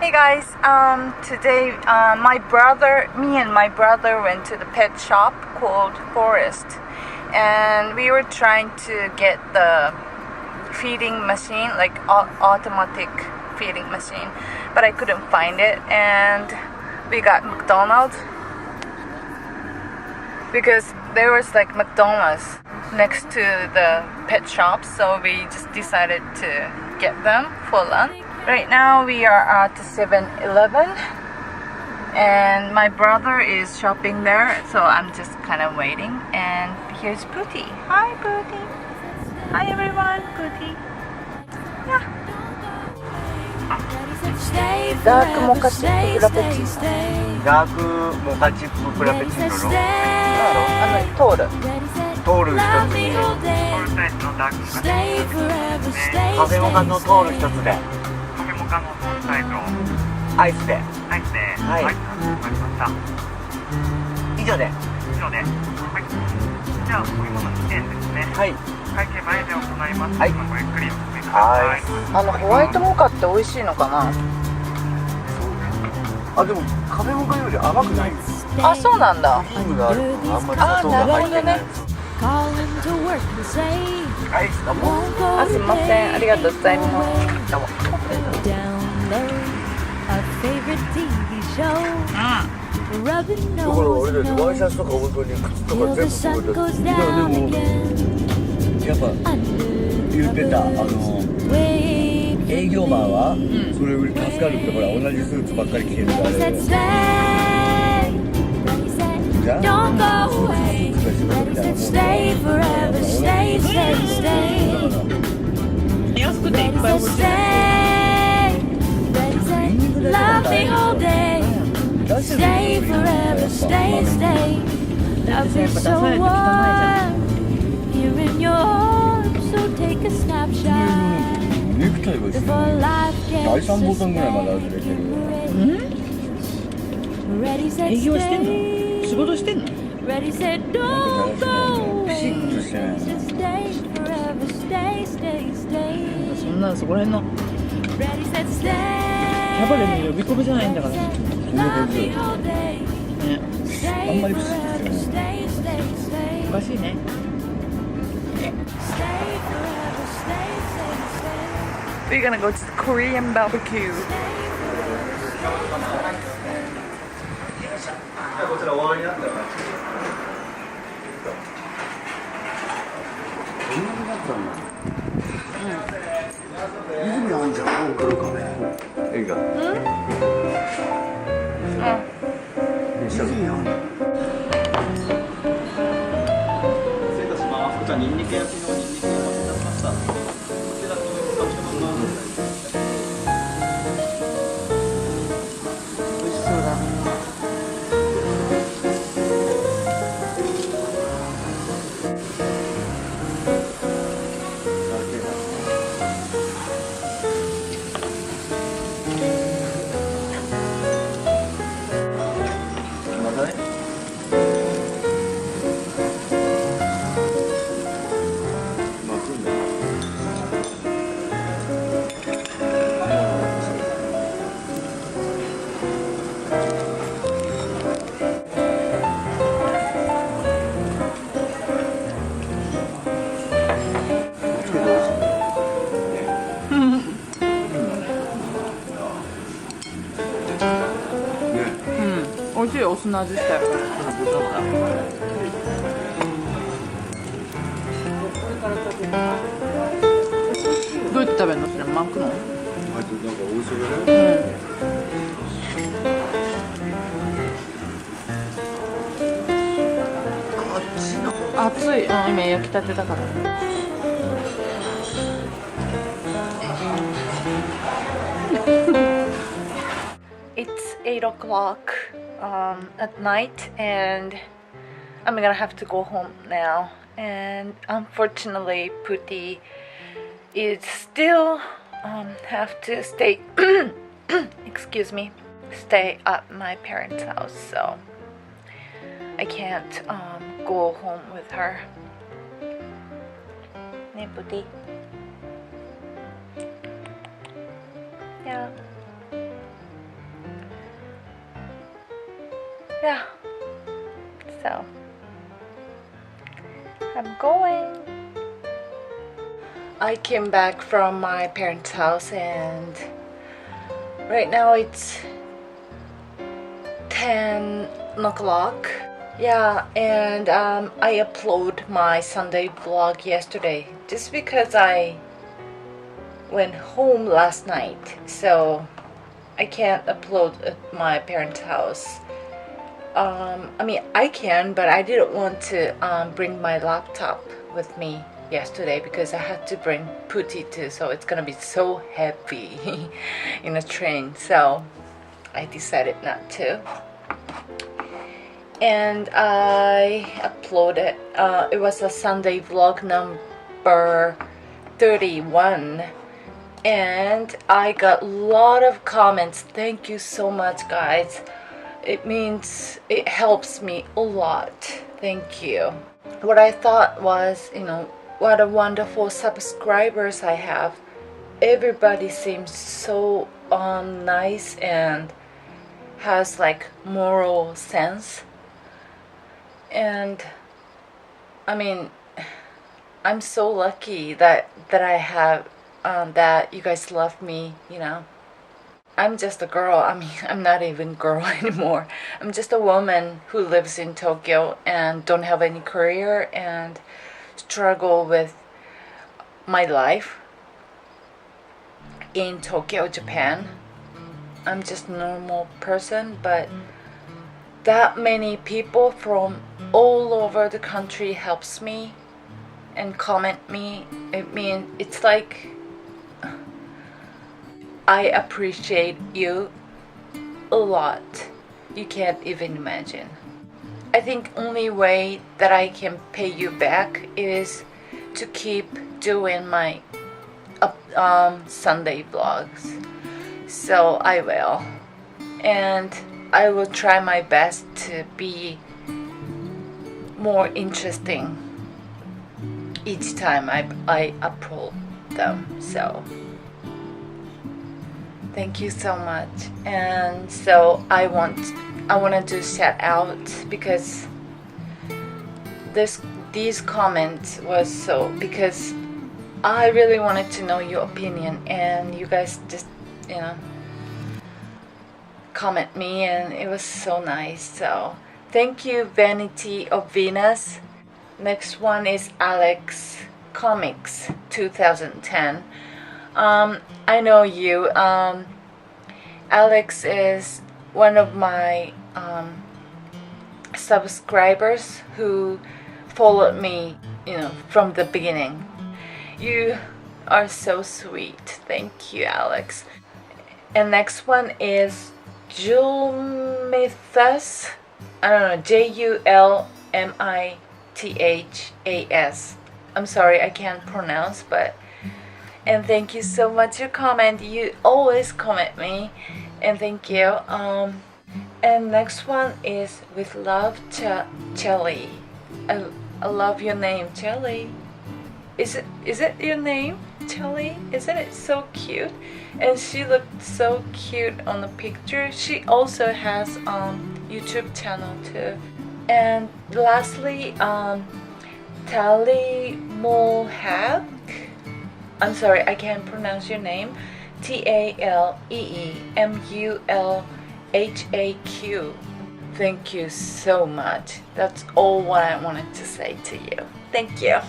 Hey guys, today me and my brother went to the pet shop called Forest, and we were trying to get the feeding machine, like automatic feeding machine, but I couldn't find it, and we got McDonald's because there was like McDonald's next to the pet shop, so we just decided to get them for lunch. Right now we are at 7-Eleven and my brother is shopping there, so I'm just kind of waiting. And here's Pootie. Hi Pootie. Hi everyone, Pootie. Yeah. Dark mocha chip frappuccino.ダークモカチップフラペチーノのトール一つにカフェモカのトール一つでカフェモカのサイズをアイスではい、わかりました。以上ではい、じゃあお芋の2点ですね。はい会計前で行います。はいごゆっくりお進みください。ホワイトモカって美味しいのかな。あ、でもカフェモカより甘くないんです。あ、そうなんだ。クリームがある分あんまり砂糖が入ってない。アイスだもん。あ、すいません、ありがとうございます。どうも。だから俺たちワイシャツとか本当に靴とか全部そうだった。でもやっぱ言ってた営業マンはそれより助かるってほら同じスーツばっかり着てるからじゃあスーツが仕事みたいなもん安くていっぱい欲しい。Stay forever, stay, stay. Love is so warm here in your arms, so take a snapshot. ネクタイはしてる。第3ボタンぐらいまで外れてる。営業してんの？仕事してんの？ピシッとしてないの。そんなそこら辺のキャバレーの呼び込みじゃないんだからね。そんな感じだよ。あんまり不思議ですよね。おかしいね。We're gonna go to the Korean barbecue. こちらおわりになったら。泉あんじゃん、来るかね。エリカ。泉あん。失礼いたします。こちらニンニク焼きのニンニクお待ちいたしました。こちらとお待ちしてます。美味しそうだ。美味しいお酢の味したよ。どうやって食べるの？それ巻くの？熱い。今焼きたてだから。It's 8 o'clock at night, and I'm gonna have to go home now. And unfortunately, Pootie is still have to stay. Excuse me, stay at my parents' house, so I can't go home with her. ね、Pootie. Yeah. yeah, so I'm going. I came back from my parents' house and right now it's 10 o'clock. Yeah, and I uploaded my Sunday vlog yesterday just because I went home last night, so I can't upload at my parents' house. I mean, I can, but I didn't want to bring my laptop with me yesterday because I had to bring Pootie too, so it's gonna be so heavy in a train, so I decided not to. And I uploaded, it was a Sunday vlog number 31, and I got a lot of comments. Thank you so much, guys. It helps me a lot. Thank you. What I thought was, what a wonderful subscribers I have. Everybody seems so nice and has like moral sense. And I mean, I'm so lucky that I have that you guys love me, I'm just a girl. I mean, I'm not even a girl anymore. I'm just a woman who lives in Tokyo and don't have any career and struggle with my life in Tokyo, Japan. I'm just a normal person, but that many people from all over the country helps me and comment me. I mean, it's like I appreciate you a lot. You can't even imagine. I think only way that I can pay you back is to keep doing my Sunday vlogs. So I will. And I will try my best to be more interesting each time I upload them. So thank you so much. And so I want to do shout out because these comments was so because I really wanted to know your opinion, and you guys just comment me, and it was so nice. So thank you, Vanity of Venus. Next one is Alex Comics 2010. I know you. Alex is one of my subscribers who followed me, from the beginning. You are so sweet. Thank you, Alex. And next one is Julmithas. I don't know, Julmithas. I'm sorry, I can't pronounce, but. And thank you so much for your comment. You always comment me, and thank you. And next one is with love, Chelly. I love your name, Chelly. Is it your name, Chelly? Isn't it so cute? And she looked so cute on the picture. She also has YouTube channel too. And lastly, Tali Mulhaq. I'm sorry, I can't pronounce your name. TALEEMULHAQ. Thank you so much. That's all what I wanted to say to you. Thank you.